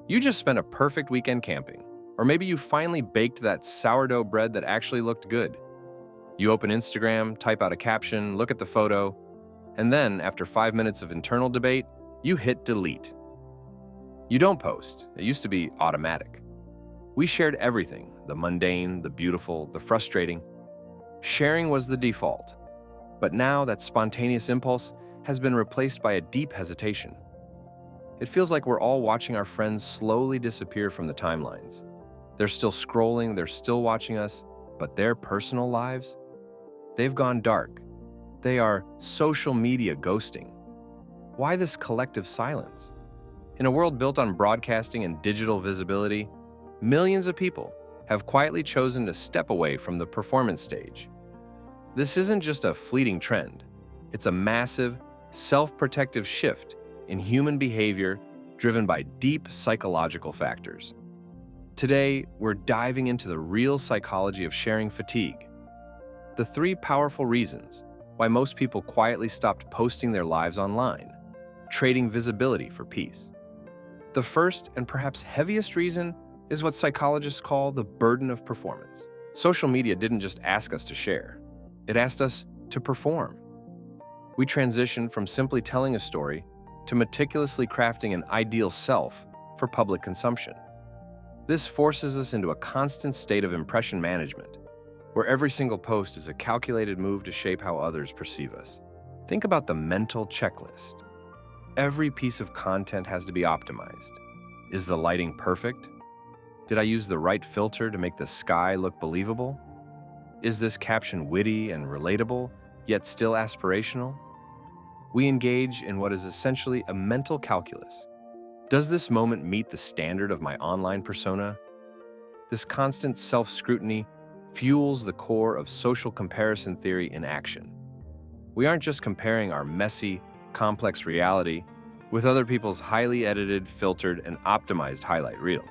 You just spent a perfect weekend camping, or maybe you finally baked that sourdough bread that actually looked good. You open Instagram, type out a caption, look at the photo, and then, after 5 minutes of internal debate, you hit delete. You don't post. It used to be automatic. We shared everything, the mundane, the beautiful, the frustrating. Sharing was the default. But now that spontaneous impulse has been replaced by a deep hesitation. It feels like we're all watching our friends slowly disappear from the timelines. They're still scrolling, they're still watching us, but their personal lives? They've gone dark. They are social media ghosting. Why this collective silence? In a world built on broadcasting and digital visibility, millions of people have quietly chosen to step away from the performance stage. This isn't just a fleeting trend. It's a massive, self-protective shift in human behavior driven by deep psychological factors. Today, we're diving into the real psychology of sharing fatigue. The 3 powerful reasons why most people quietly stopped posting their lives online, trading visibility for peace. The first and perhaps heaviest reason is what psychologists call the burden of performance. Social media didn't just ask us to share, it asked us to perform. We transitioned from simply telling a story to meticulously crafting an ideal self for public consumption. This forces us into a constant state of impression management, where every single post is a calculated move to shape how others perceive us. Think about the mental checklist. Every piece of content has to be optimized. Is the lighting perfect? Did I use the right filter to make the sky look believable? Is this caption witty and relatable, yet still aspirational? We engage in what is essentially a mental calculus. Does this moment meet the standard of my online persona? This constant self-scrutiny fuels the core of social comparison theory in action. We aren't just comparing our messy, complex reality with other people's highly edited, filtered, and optimized highlight reels.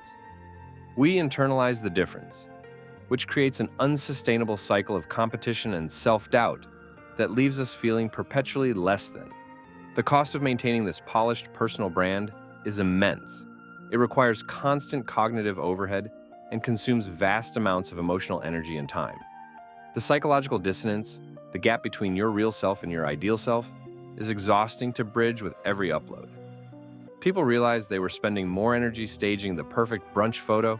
We internalize the difference, which creates an unsustainable cycle of competition and self-doubt that leaves us feeling perpetually less than. The cost of maintaining this polished personal brand is immense. It requires constant cognitive overhead and consumes vast amounts of emotional energy and time. The psychological dissonance, the gap between your real self and your ideal self, is exhausting to bridge with every upload. People realized they were spending more energy staging the perfect brunch photo,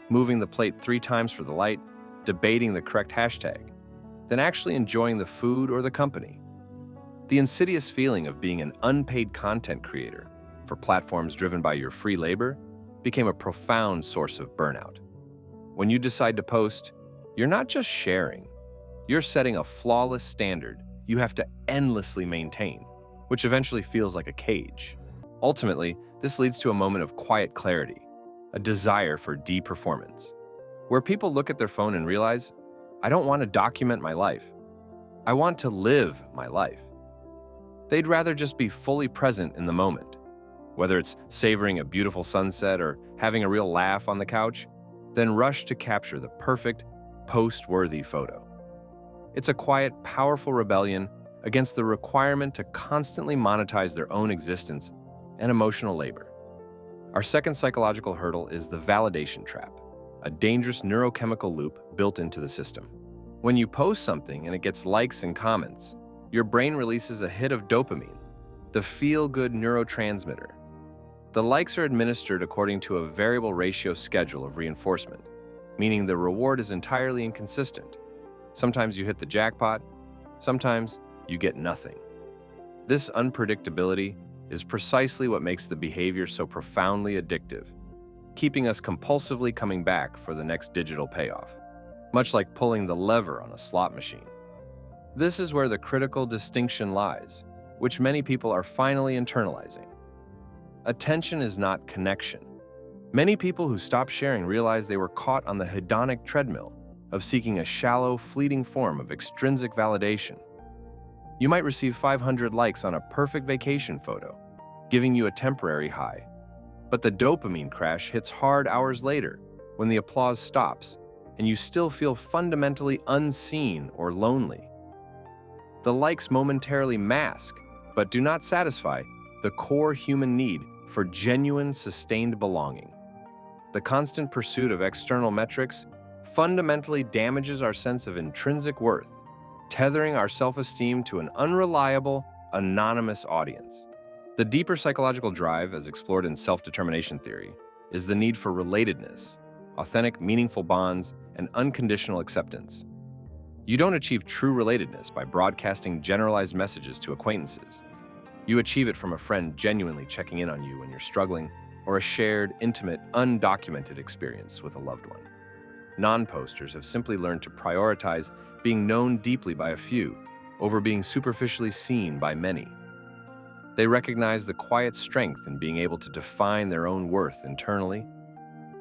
moving the plate 3 times for the light, debating the correct hashtag, than actually enjoying the food or the company. The insidious feeling of being an unpaid content creator for platforms driven by your free labor became a profound source of burnout. When you decide to post, you're not just sharing, you're setting a flawless standard you have to endlessly maintain, which eventually feels like a cage. Ultimately, this leads to a moment of quiet clarity, a desire for de-performance, where people look at their phone and realize, I don't want to document my life. I want to live my life. They'd rather just be fully present in the moment, whether it's savoring a beautiful sunset or having a real laugh on the couch, then rush to capture the perfect, post-worthy photo. It's a quiet, powerful rebellion against the requirement to constantly monetize their own existence and emotional labor. Our second psychological hurdle is the validation trap, a dangerous neurochemical loop built into the system. When you post something and it gets likes and comments, your brain releases a hit of dopamine, the feel-good neurotransmitter. The likes are administered according to a variable ratio schedule of reinforcement, meaning the reward is entirely inconsistent. Sometimes you hit the jackpot, sometimes you get nothing. This unpredictability is precisely what makes the behavior so profoundly addictive, keeping us compulsively coming back for the next digital payoff, much like pulling the lever on a slot machine. This is where the critical distinction lies, which many people are finally internalizing. Attention is not connection. Many people who stop sharing realize they were caught on the hedonic treadmill of seeking a shallow, fleeting form of extrinsic validation. You might receive 500 likes on a perfect vacation photo, giving you a temporary high. But the dopamine crash hits hard hours later when the applause stops and you still feel fundamentally unseen or lonely. The likes momentarily mask, but do not satisfy, the core human need for genuine, sustained belonging. The constant pursuit of external metrics fundamentally damages our sense of intrinsic worth, tethering our self-esteem to an unreliable, anonymous audience. The deeper psychological drive, as explored in self-determination theory, is the need for relatedness, authentic, meaningful bonds, and unconditional acceptance. You don't achieve true relatedness by broadcasting generalized messages to acquaintances. You achieve it from a friend genuinely checking in on you when you're struggling, or a shared, intimate, undocumented experience with a loved one. Non-posters have simply learned to prioritize being known deeply by a few over being superficially seen by many. They recognize the quiet strength in being able to define their own worth internally,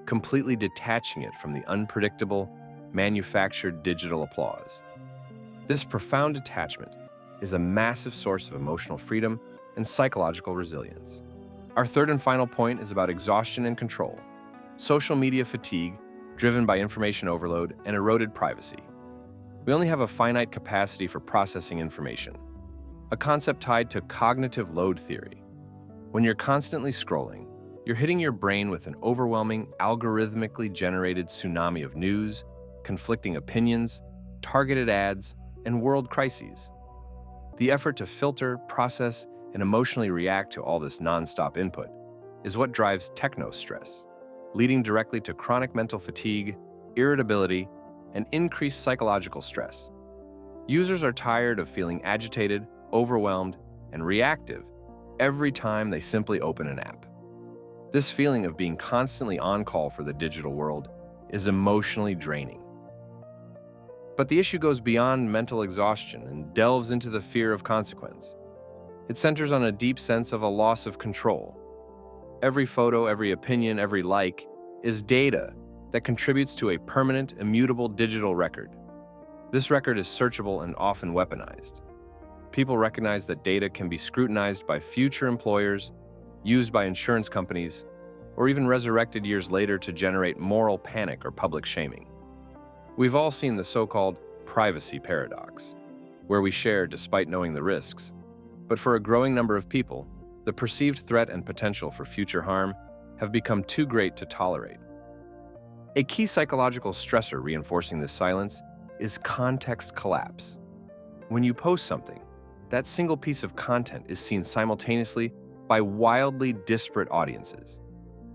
completely detaching it from the unpredictable, manufactured digital applause. This profound detachment is a massive source of emotional freedom and psychological resilience. Our third and final point is about exhaustion and control, social media fatigue driven by information overload and eroded privacy. We only have a finite capacity for processing information, a concept tied to cognitive load theory. When you're constantly scrolling, you're hitting your brain with an overwhelming, algorithmically generated tsunami of news, conflicting opinions, targeted ads, and world crises. The effort to filter, process, and emotionally react to all this nonstop input is what drives techno-stress, leading directly to chronic mental fatigue, irritability, and increased psychological stress. Users are tired of feeling agitated, overwhelmed, and reactive every time they simply open an app. This feeling of being constantly on call for the digital world is emotionally draining. But the issue goes beyond mental exhaustion and delves into the fear of consequence. It centers on a deep sense of a loss of control. Every photo, every opinion, every like is data that contributes to a permanent, immutable digital record. This record is searchable and often weaponized. People recognize that data can be scrutinized by future employers, used by insurance companies, or even resurrected years later to generate moral panic or public shaming. We've all seen the so-called privacy paradox, where we share despite knowing the risks. But for a growing number of people, the perceived threat and potential for future harm have become too great to tolerate. A key psychological stressor reinforcing this silence is context collapse. When you post something, that single piece of content is seen simultaneously by wildly disparate audiences.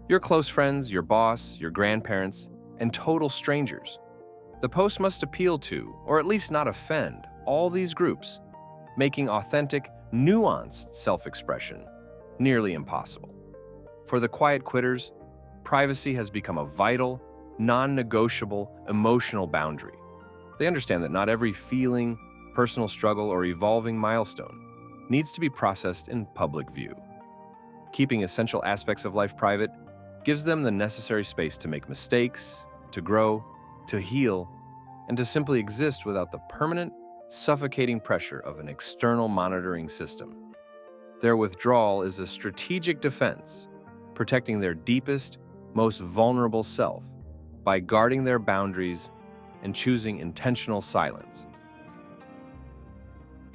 Your close friends, your boss, your grandparents, and total strangers. The post must appeal to, or at least not offend, all these groups, making authentic, nuanced self-expression nearly impossible. For the quiet quitters, privacy has become a vital, non-negotiable emotional boundary. They understand that not every feeling, personal struggle, or evolving milestone needs to be processed in public view. Keeping essential aspects of life private gives them the necessary space to make mistakes, to grow, to heal, and to simply exist without the permanent, suffocating pressure of an external monitoring system. Their withdrawal is a strategic defense, protecting their deepest, most vulnerable self by guarding their boundaries and choosing intentional silence.